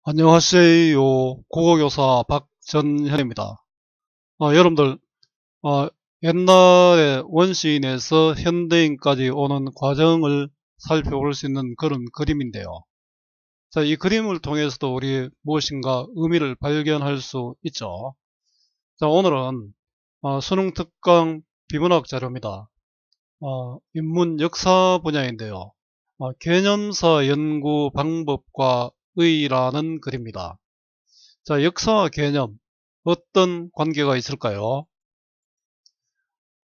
안녕하세요. 국어교사 박전현입니다. 여러분들, 어, 옛날에 원시인에서 현대인까지 오는 과정을 살펴볼 수 있는 그런 그림인데요. 자, 이 그림을 통해서도 우리 무엇인가 의미를 발견할 수 있죠. 자, 오늘은 수능 특강 비문학 자료입니다. 인문 역사 분야인데요. 개념사 연구 방법과 의의라는 글입니다. 자, 역사와 개념, 어떤 관계가 있을까요?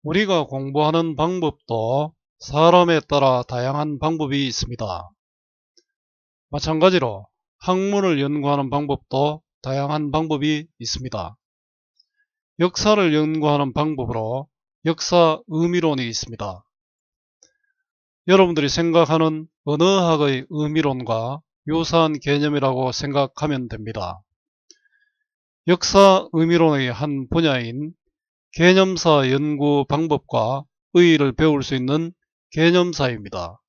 우리가 공부하는 방법도 사람에 따라 다양한 방법이 있습니다. 마찬가지로 학문을 연구하는 방법도 다양한 방법이 있습니다. 역사를 연구하는 방법으로 역사 의미론이 있습니다. 여러분들이 생각하는 언어학의 의미론과 유사한 개념이라고 생각하면 됩니다. 역사 의미론의 한 분야인 개념사 연구 방법과 의의를 배울 수 있는 개념사입니다.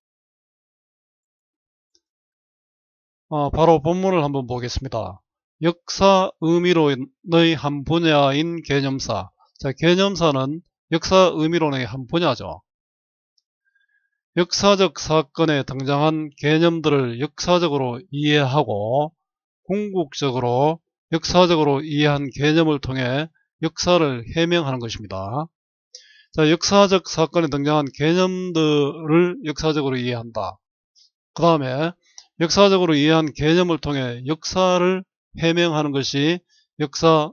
바로 본문을 한번 보겠습니다. 역사 의미론의 한 분야인 개념사. 자, 개념사는 역사 의미론의 한 분야죠. 역사적 사건에 등장한 개념들을 역사적으로 이해하고 궁극적으로 역사적으로 이해한 개념을 통해 역사를 해명하는 것입니다. 자, 역사적 사건에 등장한 개념들을 역사적으로 이해한다. 그 다음에 역사적으로 이해한 개념을 통해 역사를 해명하는 것이 역사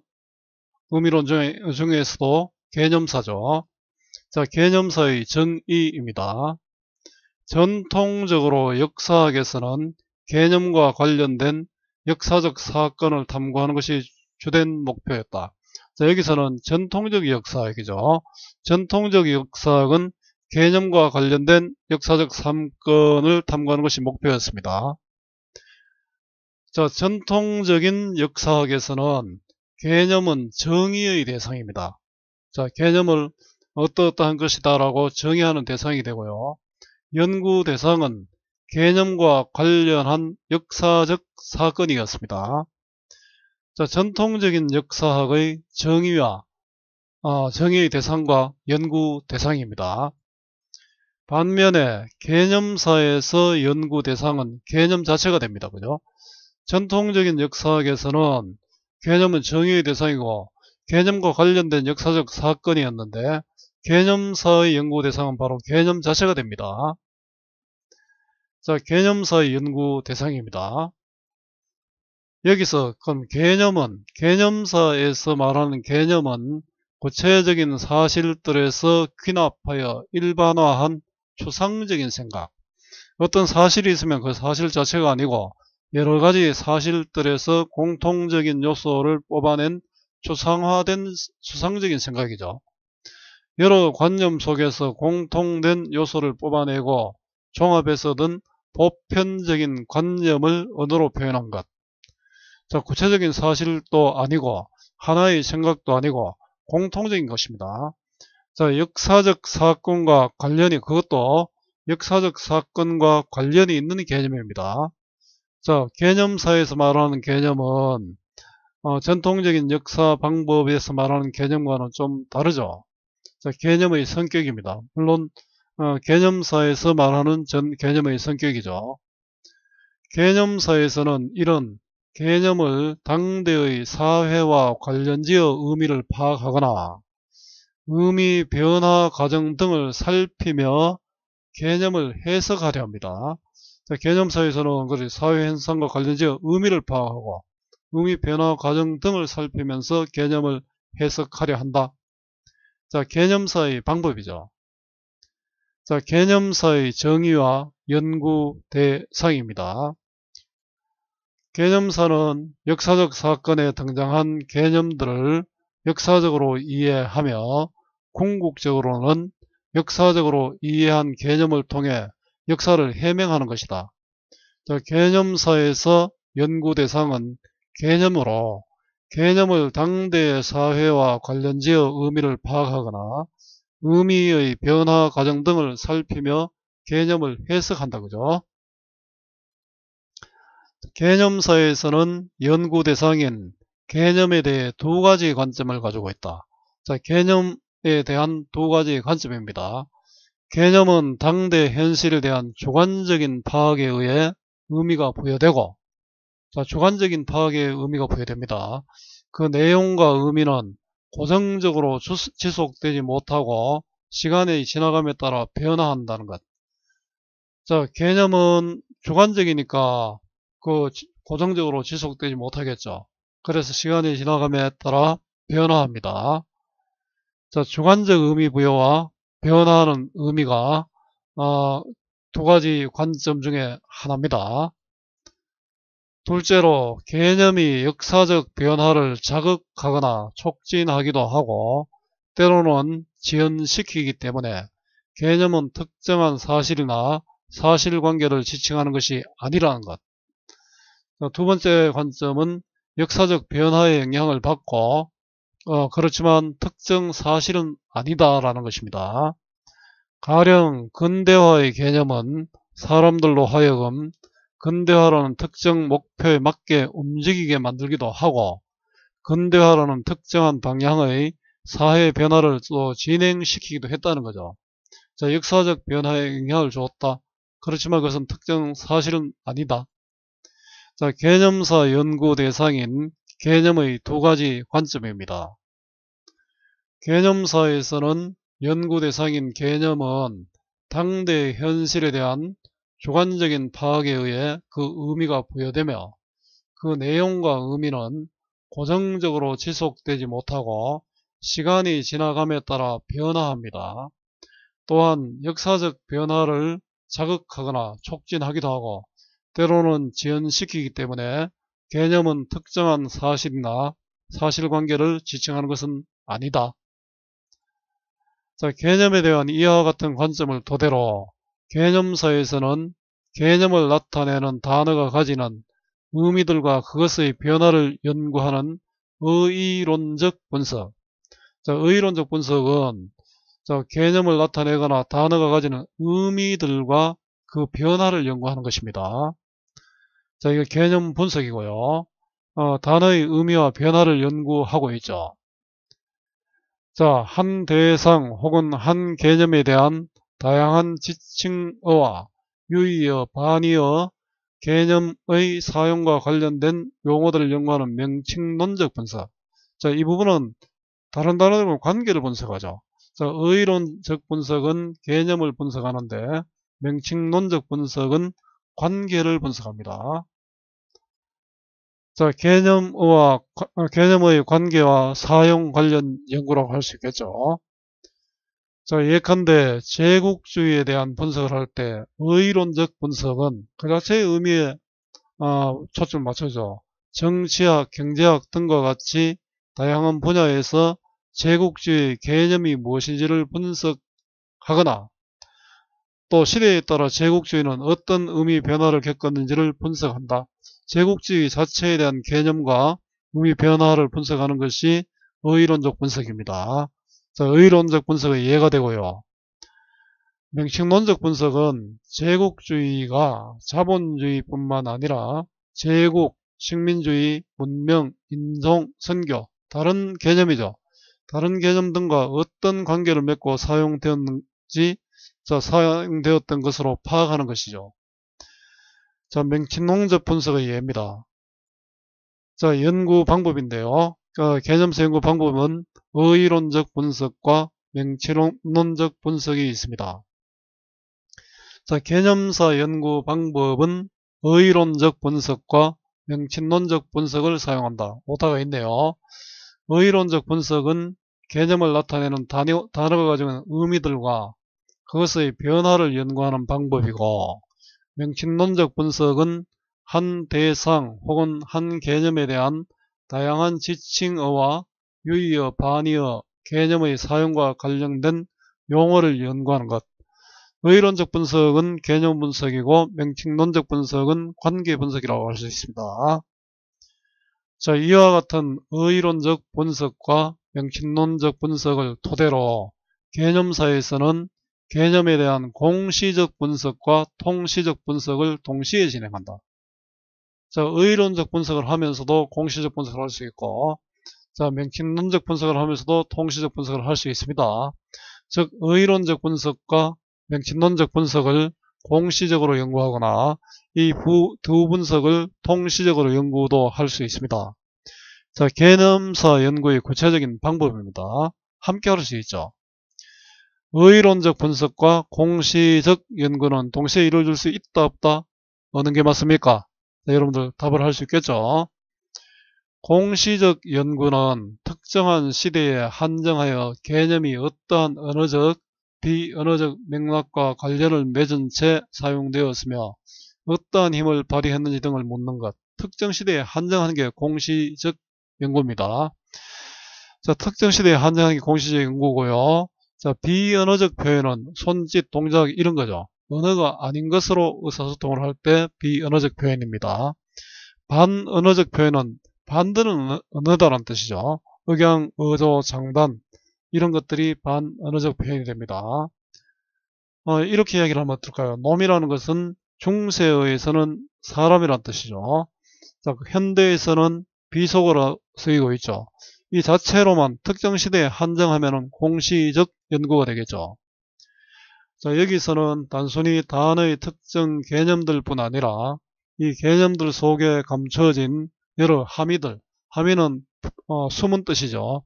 의미론 중에서도 개념사죠. 자, 개념사의 정의입니다. 전통적으로 역사학에서는 개념과 관련된 역사적 사건을 탐구하는 것이 주된 목표였다. 자, 여기서는 전통적 역사학이죠. 전통적 역사학은 개념과 관련된 역사적 사건을 탐구하는 것이 목표였습니다. 자, 전통적인 역사학에서는 개념은 정의의 대상입니다. 자, 개념을 어떠한 것이다 라고 정의하는 대상이 되고요. 연구 대상은 개념과 관련한 역사적 사건이었습니다. 자, 전통적인 역사학의 정의와 정의의 대상과 연구 대상입니다. 반면에 개념사에서 연구 대상은 개념 자체가 됩니다. 그죠? 전통적인 역사학에서는 개념은 정의의 대상이고 개념과 관련된 역사적 사건이었는데 개념사의 연구 대상은 바로 개념 자체가 됩니다. 자, 개념사의 연구 대상입니다. 여기서 그럼 개념사에서 말하는 개념은 구체적인 사실들에서 귀납하여 일반화한 추상적인 생각. 어떤 사실이 있으면 그 사실 자체가 아니고 여러 가지 사실들에서 공통적인 요소를 뽑아낸 추상화된 추상적인 생각이죠. 여러 관념 속에서 공통된 요소를 뽑아내고 종합해서 얻은 보편적인 관념을 언어로 표현한 것. 자, 구체적인 사실도 아니고 하나의 생각도 아니고 공통적인 것입니다. 자, 역사적 사건과 관련이 그것도 역사적 사건과 관련이 있는 개념입니다. 자, 개념사에서 말하는 개념은 전통적인 역사 방법에서 말하는 개념과는 좀 다르죠. 자, 개념의 성격입니다. 물론 개념사에서 말하는 개념의 성격이죠. 개념사에서는 이런 개념을 당대의 사회와 관련지어 의미를 파악하거나 의미 변화 과정 등을 살피며 개념을 해석하려 합니다. 자, 개념사에서는 사회 현상과 관련지어 의미를 파악하고 의미 변화 과정 등을 살피면서 개념을 해석하려 한다. 자, 개념사의 방법이죠. 자, 개념사의 정의와 연구 대상입니다. 개념사는 역사적 사건에 등장한 개념들을 역사적으로 이해하며 궁극적으로는 역사적으로 이해한 개념을 통해 역사를 해명하는 것이다. 자, 개념사에서 연구 대상은 개념으로 개념을 당대의 사회와 관련지어 의미를 파악하거나 의미의 변화 과정 등을 살피며 개념을 해석한다. 그죠? 개념사에서는 연구 대상인 개념에 대해 두 가지 관점을 가지고 있다. 자, 개념에 대한 두 가지 관점입니다. 개념은 당대 현실에 대한 주관적인 파악에 의해 의미가 부여되고, 자, 주관적인 파악에 의미가 부여됩니다. 그 내용과 의미는 고정적으로 지속되지 못하고 시간이 지나감에 따라 변화한다는 것. 자, 개념은 주관적이니까 고정적으로 지속되지 못하겠죠. 그래서 시간이 지나감에 따라 변화합니다. 자, 주관적 의미 부여와 변화하는 의미가 두 가지 관점 중에 하나입니다. 둘째로 개념이 역사적 변화를 자극하거나 촉진하기도 하고 때로는 지연시키기 때문에 개념은 특정한 사실이나 사실관계를 지칭하는 것이 아니라는 것. 두 번째 관점은 역사적 변화의 영향을 받고 그렇지만 특정 사실은 아니다라는 것입니다. 가령 근대화의 개념은 사람들로 하여금 근대화라는 특정 목표에 맞게 움직이게 만들기도 하고 근대화라는 특정한 방향의 사회 변화를 또 진행시키기도 했다는 거죠. 자, 역사적 변화에 영향을 주었다. 그렇지만 그것은 특정 사실은 아니다. 자, 개념사 연구 대상인 개념의 두 가지 관점입니다. 개념사에서는 연구 대상인 개념은 당대 현실에 대한 주관적인 파악에 의해 그 의미가 부여되며 그 내용과 의미는 고정적으로 지속되지 못하고 시간이 지나감에 따라 변화합니다. 또한 역사적 변화를 자극하거나 촉진하기도 하고 때로는 지연시키기 때문에 개념은 특정한 사실이나 사실관계를 지칭하는 것은 아니다. 자, 개념에 대한 이와 같은 관점을 토대로 개념사에서는 개념을 나타내는 단어가 가지는 의미들과 그것의 변화를 연구하는 의의론적 분석. 자, 의의론적 분석은 개념을 나타내거나 단어가 가지는 의미들과 그 변화를 연구하는 것입니다. 자, 이거 개념 분석이고요. 단어의 의미와 변화를 연구하고 있죠. 자, 한 대상 혹은 한 개념에 대한 다양한 지칭어와 유의어, 반의어, 개념의 사용과 관련된 용어들을 연구하는 명칭론적 분석. 자, 이 부분은 다른 단어들과 관계를 분석하죠. 자, 의론적 분석은 개념을 분석하는데 명칭론적 분석은 관계를 분석합니다. 자, 개념의 관계와 사용 관련 연구라고 할 수 있겠죠. 자, 예컨대 제국주의에 대한 분석을 할 때 의론적 분석은 그 자체의 의미에 초점을 맞춰죠. 정치학, 경제학 등과 같이 다양한 분야에서 제국주의 개념이 무엇인지를 분석하거나 또 시대에 따라 제국주의는 어떤 의미 변화를 겪었는지를 분석한다. 제국주의 자체에 대한 개념과 의미 변화를 분석하는 것이 의론적 분석입니다. 자, 의론적 분석의 예가 되고요. 명칭론적 분석은 제국주의가 자본주의뿐만 아니라 제국, 식민주의, 문명, 인종, 선교, 다른 개념이죠. 다른 개념 등과 어떤 관계를 맺고 사용되었는지 사용되었던 것으로 파악하는 것이죠. 자, 명칭론적 분석의 예입니다. 자, 연구 방법인데요. 개념사 연구 방법은 의론적 분석과 명칭론적 분석이 있습니다. 자, 개념사 연구 방법은 의론적 분석과 명칭론적 분석을 사용한다. 오타가 있네요. 의론적 분석은 개념을 나타내는 단어가 가지는 의미들과 그것의 변화를 연구하는 방법이고 명칭론적 분석은 한 대상 혹은 한 개념에 대한 다양한 지칭어와 유의어, 반의어, 개념의 사용과 관련된 용어를 연구하는 것. 의론적 분석은 개념 분석이고 명칭론적 분석은 관계 분석이라고 할 수 있습니다. 자, 이와 같은 의론적 분석과 명칭론적 분석을 토대로 개념사에서는 개념에 대한 공시적 분석과 통시적 분석을 동시에 진행한다. 자, 의론적 분석을 하면서도 공시적 분석을 할 수 있고, 자, 명칭론적 분석을 하면서도 통시적 분석을 할 수 있습니다. 즉, 의론적 분석과 명칭론적 분석을 공시적으로 연구하거나 이 두 분석을 통시적으로 연구도 할 수 있습니다. 자, 개념사 연구의 구체적인 방법입니다. 함께 할 수 있죠. 의론적 분석과 공시적 연구는 동시에 이루어질 수 있다 없다? 어느 게 맞습니까? 자, 여러분들 답을 할 수 있겠죠. 공시적 연구는 특정한 시대에 한정하여 개념이 어떠한 언어적, 비언어적 맥락과 관련을 맺은 채 사용되었으며 어떠한 힘을 발휘했는지 등을 묻는 것. 특정 시대에 한정하는 게 공시적 연구입니다. 자, 특정 시대에 한정하는 게 공시적 연구고요. 자, 비언어적 표현은 손짓, 동작 이런 거죠. 언어가 아닌 것으로 의사소통을 할 때 비언어적 표현입니다. 반언어적 표현은 반드는 언어다라는 뜻이죠. 억양, 어조, 장단 이런 것들이 반언어적 표현이 됩니다. 이렇게 이야기를 하면 어떨까요? 놈이라는 것은 중세어에서는 사람이란 뜻이죠. 자, 현대에서는 비속어로 쓰이고 있죠. 이 자체로만 특정 시대에 한정하면 공시적 연구가 되겠죠. 자, 여기서는 단순히 단어의 특정 개념들 뿐 아니라 이 개념들 속에 감춰진 여러 함의들, 함의는 숨은 뜻이죠.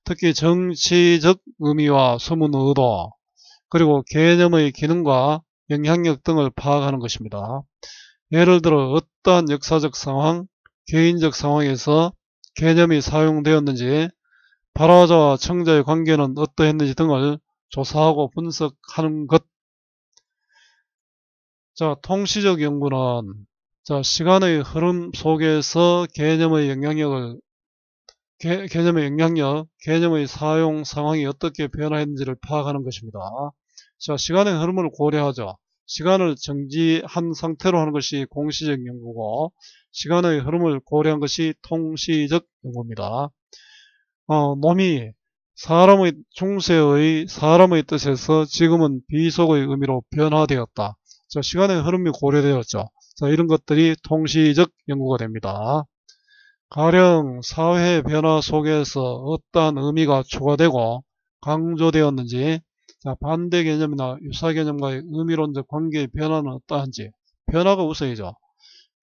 특히 정치적 의미와 숨은 의도, 그리고 개념의 기능과 영향력 등을 파악하는 것입니다. 예를 들어 어떠한 역사적 상황, 개인적 상황에서 개념이 사용되었는지, 발화자와 청자의 관계는 어떠했는지 등을 조사하고 분석하는 것. 자, 통시적 연구는 시간의 흐름 속에서 개념의 영향력, 개념의 사용 상황이 어떻게 변화했는지를 파악하는 것입니다. 자, 시간의 흐름을 고려하죠. 시간을 정지한 상태로 하는 것이 공시적 연구고, 시간의 흐름을 고려한 것이 통시적 연구입니다. 놈이 중세의 사람의 뜻에서 지금은 비속의 의미로 변화되었다. 자, 시간의 흐름이 고려되었죠. 자, 이런 것들이 통시적 연구가 됩니다. 가령 사회 변화 속에서 어떠한 의미가 추가되고 강조되었는지, 자, 반대 개념이나 유사 개념과의 의미론적 관계의 변화는 어떠한지, 변화가 우선이죠.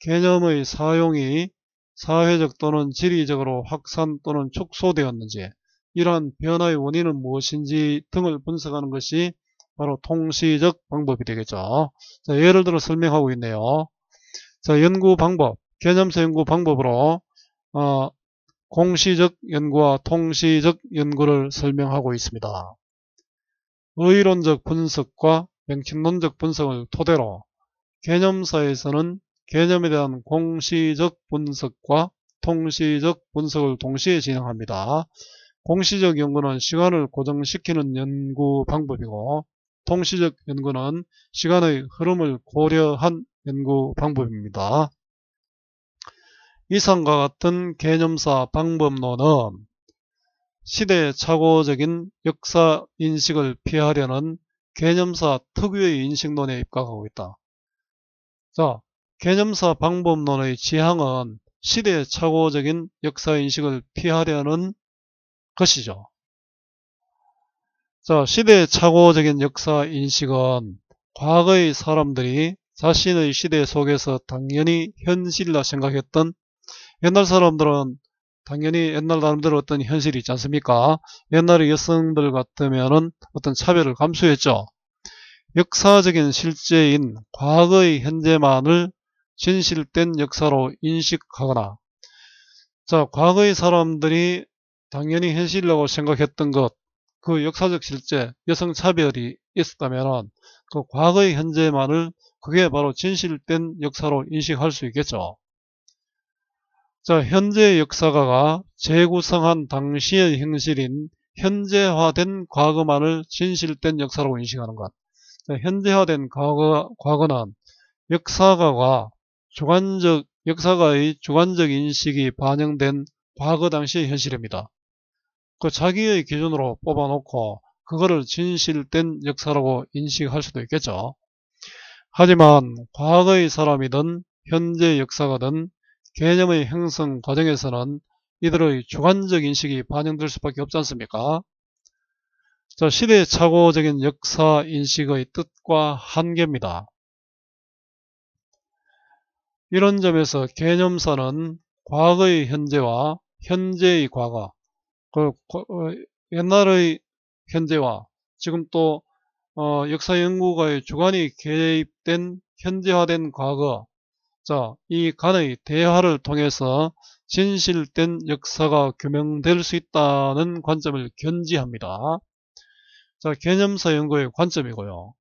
개념의 사용이 사회적 또는 지리적으로 확산 또는 축소되었는지, 이러한 변화의 원인은 무엇인지 등을 분석하는 것이 바로 통시적 방법이 되겠죠. 자, 예를 들어 설명하고 있네요. 자, 연구 방법, 개념사 연구 방법으로 공시적 연구와 통시적 연구를 설명하고 있습니다. 의론적 분석과 명칭론적 분석을 토대로 개념사에서는 개념에 대한 공시적 분석과 통시적 분석을 동시에 진행합니다. 공시적 연구는 시간을 고정시키는 연구 방법이고, 통시적 연구는 시간의 흐름을 고려한 연구 방법입니다. 이상과 같은 개념사 방법론은 시대착오적인 역사 인식을 피하려는 개념사 특유의 인식론에 입각하고 있다. 자, 개념사 방법론의 지향은 시대착오적인 역사 인식을 피하려는 것이죠. 자, 시대착오적인 역사 인식은 과거의 사람들이 자신의 시대 속에서 당연히 현실이라 생각했던, 옛날 사람들은 당연히 옛날 사람들 어떤 현실이 있지 않습니까? 옛날의 여성들 같으면은 어떤 차별을 감수했죠. 역사적인 실제인 과거의 현재만을 진실된 역사로 인식하거나, 자, 과거의 사람들이 당연히 현실이라고 생각했던 것, 그 역사적 실제, 여성 차별이 있었다면 그 과거의 현재만을 그게 바로 진실된 역사로 인식할 수 있겠죠. 자, 현재 역사가가 재구성한 당시의 형실인 현재화된 과거만을 진실된 역사로 인식하는 것. 자, 현재화된 과거는 역사가의 주관적 인식이 반영된 과거 당시의 현실입니다. 그 자기의 기준으로 뽑아놓고 그거를 진실된 역사라고 인식할 수도 있겠죠. 하지만 과거의 사람이든 현재 역사가든 개념의 형성 과정에서는 이들의 주관적 인식이 반영될 수밖에 없지 않습니까? 자, 시대착오적인 역사 인식의 뜻과 한계입니다. 이런 점에서 개념사는 과거의 현재와 현재의 과거, 옛날의 현재와 지금 또 역사 연구가의 주관이 개입된 현재화된 과거, 자, 이 간의 대화를 통해서 진실된 역사가 규명될 수 있다는 관점을 견지합니다. 자, 개념사 연구의 관점이고요.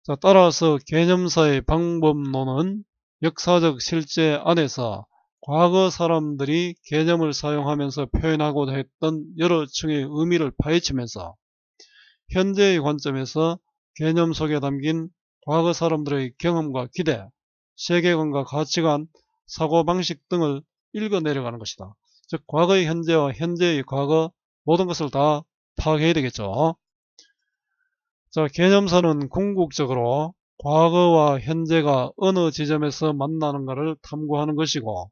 자, 따라서 개념사의 방법론은 역사적 실제 안에서 과거 사람들이 개념을 사용하면서 표현하고자 했던 여러 층의 의미를 파헤치면서 현재의 관점에서 개념 속에 담긴 과거 사람들의 경험과 기대, 세계관과 가치관, 사고방식 등을 읽어내려가는 것이다. 즉 과거의 현재와 현재의 과거 모든 것을 다 파악해야 되겠죠. 자, 개념사는 궁극적으로 과거와 현재가 어느 지점에서 만나는가를 탐구하는 것이고,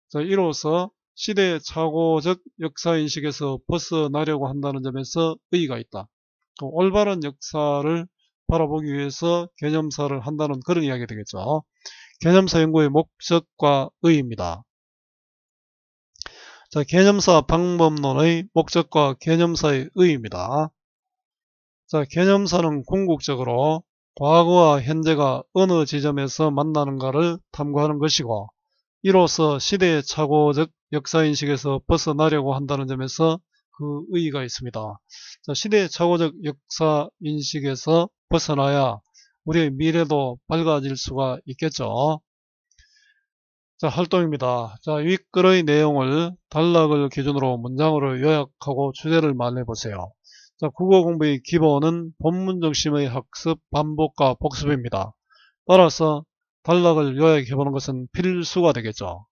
자, 이로써 시대착오적 역사인식에서 벗어나려고 한다는 점에서 의의가 있다. 올바른 역사를 바라보기 위해서 개념사를 한다는 그런 이야기가 되겠죠. 개념사 연구의 목적과 의의입니다. 자, 개념사 방법론의 목적과 개념사의 의의입니다. 자, 개념사는 궁극적으로 과거와 현재가 어느 지점에서 만나는가를 탐구하는 것이고, 이로써 시대착오적 역사인식에서 벗어나려고 한다는 점에서 그 의의가 있습니다. 자, 시대착오적 역사인식에서 벗어나야 우리의 미래도 밝아질 수가 있겠죠. 자, 활동입니다. 자, 윗글의 내용을 단락을 기준으로 문장으로 요약하고 주제를 말해보세요. 자, 국어 공부의 기본은 본문 중심의 학습, 반복과 복습입니다. 따라서 단락을 요약해보는 것은 필수가 되겠죠.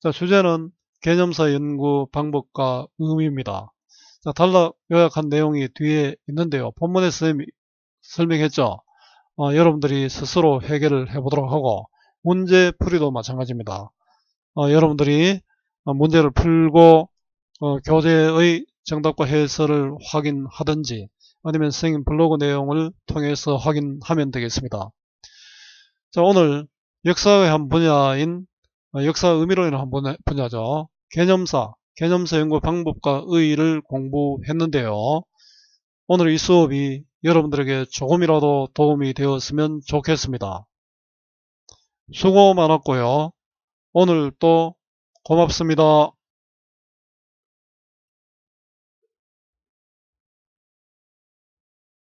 자, 주제는 개념사 연구 방법과 의미입니다. 자, 단락 요약한 내용이 뒤에 있는데요. 본문에서 설명했죠. 여러분들이 스스로 해결을 해보도록 하고, 문제 풀이도 마찬가지입니다. 여러분들이 문제를 풀고 교재의 정답과 해설을 확인하든지 아니면 선생님 블로그 내용을 통해서 확인하면 되겠습니다. 자, 오늘 역사의 한 분야인 역사 의미론의 한 분야죠. 개념사 연구 방법과 의의를 공부했는데요. 오늘 이 수업이 여러분들에게 조금이라도 도움이 되었으면 좋겠습니다. 수고 많았고요. 오늘 또 고맙습니다.